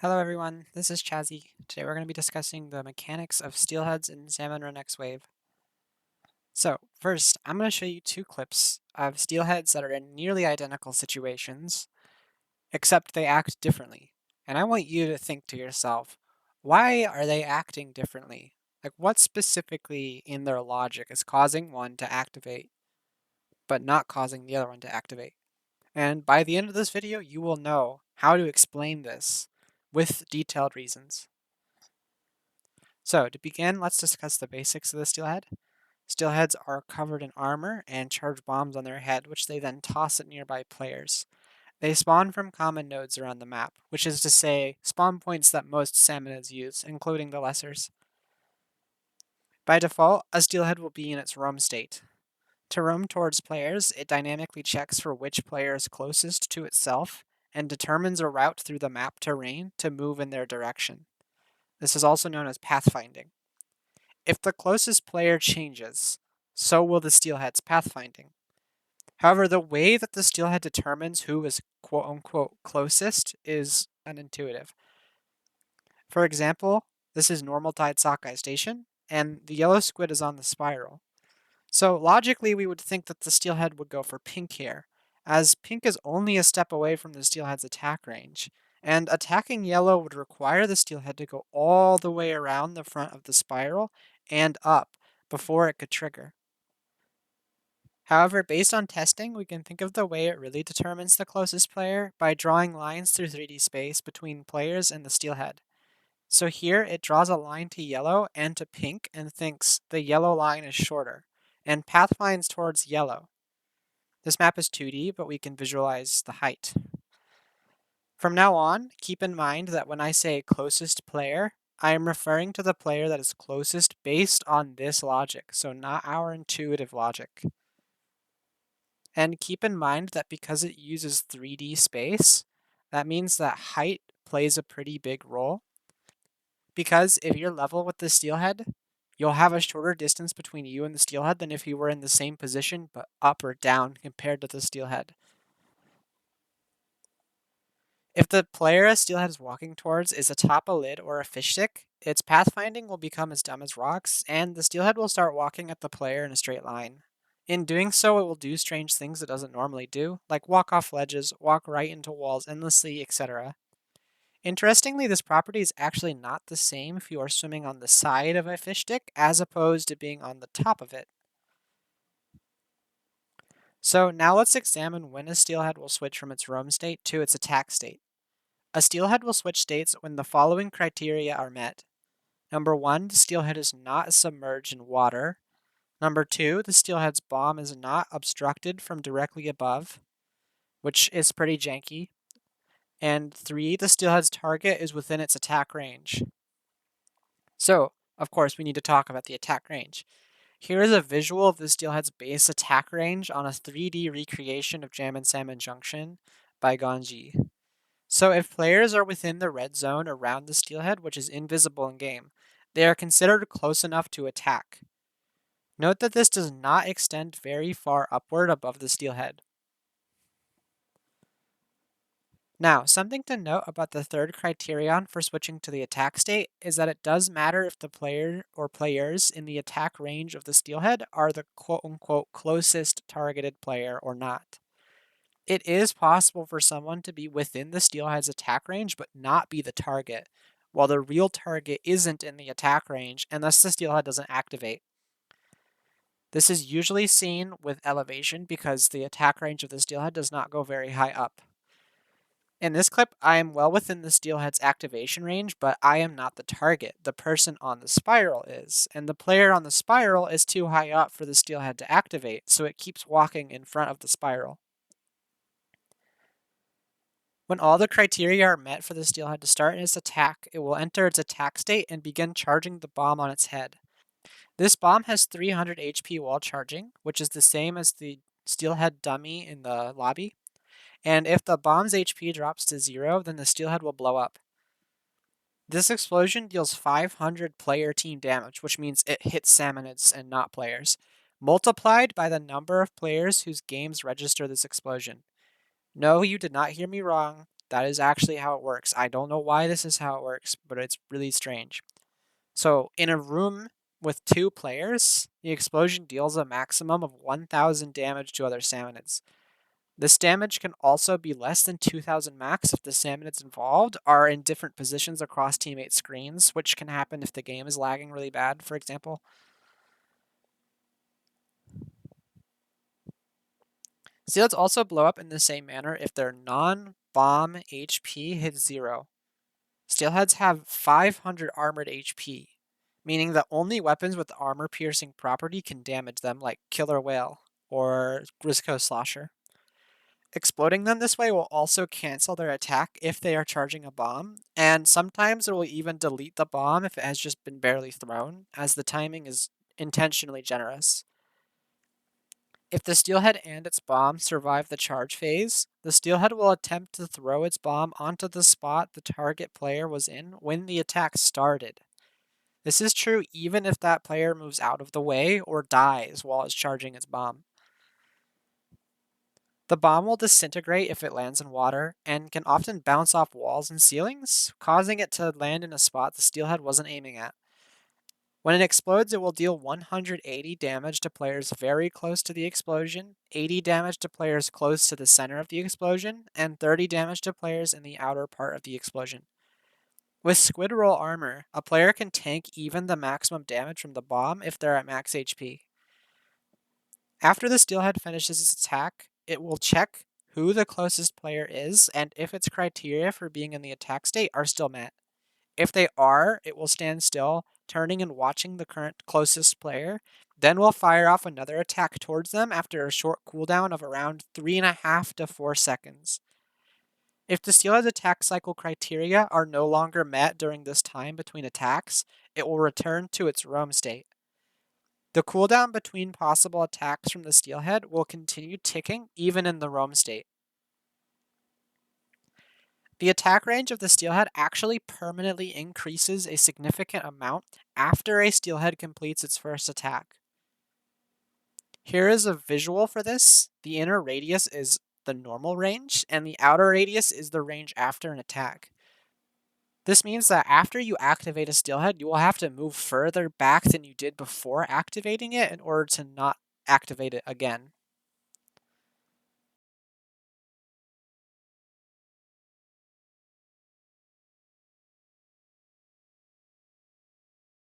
Hello everyone, this is Chazzy. Today we're going to be discussing the mechanics of Steelheads in Salmon Run X Wave. So first, I'm going to show you two clips of Steelheads that are in nearly identical situations, except they act differently. And I want you to think to yourself, why are they acting differently? Like what specifically in their logic is causing one to activate, but not causing the other one to activate? And by the end of this video, you will know how to explain this with detailed reasons. So to begin, let's discuss the basics of the Steelhead. Steelheads are covered in armor and charge bombs on their head, which they then toss at nearby players. They spawn from common nodes around the map, which is to say, spawn points that most salmonids use, including the lessers. By default, a Steelhead will be in its roam state. To roam towards players, it dynamically checks for which player is closest to itself and determines a route through the map terrain to move in their direction. This is also known as pathfinding. If the closest player changes, so will the Steelhead's pathfinding. However, the way that the Steelhead determines who is quote-unquote closest is unintuitive. For example, this is normal tide sockeye station, and the yellow squid is on the spiral. So logically, we would think that the Steelhead would go for pink here, as pink is only a step away from the Steelhead's attack range, and attacking yellow would require the Steelhead to go all the way around the front of the spiral and up before it could trigger. However, based on testing, we can think of the way it really determines the closest player by drawing lines through 3D space between players and the Steelhead. So here it draws a line to yellow and to pink and thinks the yellow line is shorter, and pathfinds towards yellow. This map is 2D, but we can visualize the height. From now on, keep in mind that when I say closest player, I am referring to the player that is closest based on this logic, so not our intuitive logic. And keep in mind that because it uses 3D space, that means that height plays a pretty big role. Because if you're level with the Steelhead, you'll have a shorter distance between you and the Steelhead than if you were in the same position but up or down compared to the Steelhead. If the player a Steelhead is walking towards is atop a lid or a fish stick, its pathfinding will become as dumb as rocks, and the Steelhead will start walking at the player in a straight line. In doing so, it will do strange things it doesn't normally do, like walk off ledges, walk right into walls endlessly, etc. Interestingly, this property is actually not the same if you are swimming on the side of a fish stick as opposed to being on the top of it. So now let's examine when a Steelhead will switch from its roam state to its attack state. A Steelhead will switch states when the following criteria are met. Number 1, the Steelhead is not submerged in water. Number 2, the Steelhead's bomb is not obstructed from directly above, which is pretty janky. And 3, the Steelhead's target is within its attack range. So, of course, we need to talk about the attack range. Here is a visual of the Steelhead's base attack range on a 3D recreation of Jam and Salmon Junction by Ganji. So if players are within the red zone around the Steelhead, which is invisible in-game, they are considered close enough to attack. Note that this does not extend very far upward above the Steelhead. Now, something to note about the third criterion for switching to the attack state is that it does matter if the player or players in the attack range of the Steelhead are the quote-unquote closest targeted player or not. It is possible for someone to be within the Steelhead's attack range but not be the target, while the real target isn't in the attack range and thus the Steelhead doesn't activate. This is usually seen with elevation because the attack range of the Steelhead does not go very high up. In this clip, I am well within the Steelhead's activation range, but I am not the target. The person on the spiral is, and the player on the spiral is too high up for the Steelhead to activate, so it keeps walking in front of the spiral. When all the criteria are met for the Steelhead to start its attack, it will enter its attack state and begin charging the bomb on its head. This bomb has 300 HP while charging, which is the same as the Steelhead dummy in the lobby. And if the bomb's HP drops to 0, then the Steelhead will blow up. This explosion deals 500 player team damage, which means it hits salmonids and not players, multiplied by the number of players whose games register this explosion. No, you did not hear me wrong. That is actually how it works. I don't know why this is how it works, but it's really strange. So in a room with 2 players, the explosion deals a maximum of 1,000 damage to other salmonids. This damage can also be less than 2,000 max if the salmonids involved are in different positions across teammate screens, which can happen if the game is lagging really bad, for example. Steelheads also blow up in the same manner if their non-bomb HP hits 0. Steelheads have 500 armored HP, meaning that only weapons with armor-piercing property can damage them, like Killer Whale or Grisco Slosher. Exploding them this way will also cancel their attack if they are charging a bomb, and sometimes it will even delete the bomb if it has just been barely thrown, as the timing is intentionally generous. If the Steelhead and its bomb survive the charge phase, the Steelhead will attempt to throw its bomb onto the spot the target player was in when the attack started. This is true even if that player moves out of the way or dies while it's charging its bomb. The bomb will disintegrate if it lands in water, and can often bounce off walls and ceilings, causing it to land in a spot the Steelhead wasn't aiming at. When it explodes, it will deal 180 damage to players very close to the explosion, 80 damage to players close to the center of the explosion, and 30 damage to players in the outer part of the explosion. With Squid Roll armor, a player can tank even the maximum damage from the bomb if they're at max HP. After the Steelhead finishes its attack, it will check who the closest player is and if its criteria for being in the attack state are still met. If they are, it will stand still, turning and watching the current closest player, then will fire off another attack towards them after a short cooldown of around 3.5 to 4 seconds. If the Steelhead's attack cycle criteria are no longer met during this time between attacks, it will return to its roam state. The cooldown between possible attacks from the Steelhead will continue ticking even in the roam state. The attack range of the Steelhead actually permanently increases a significant amount after a Steelhead completes its first attack. Here is a visual for this. The inner radius is the normal range, and the outer radius is the range after an attack. This means that after you activate a Steelhead, you will have to move further back than you did before activating it in order to not activate it again.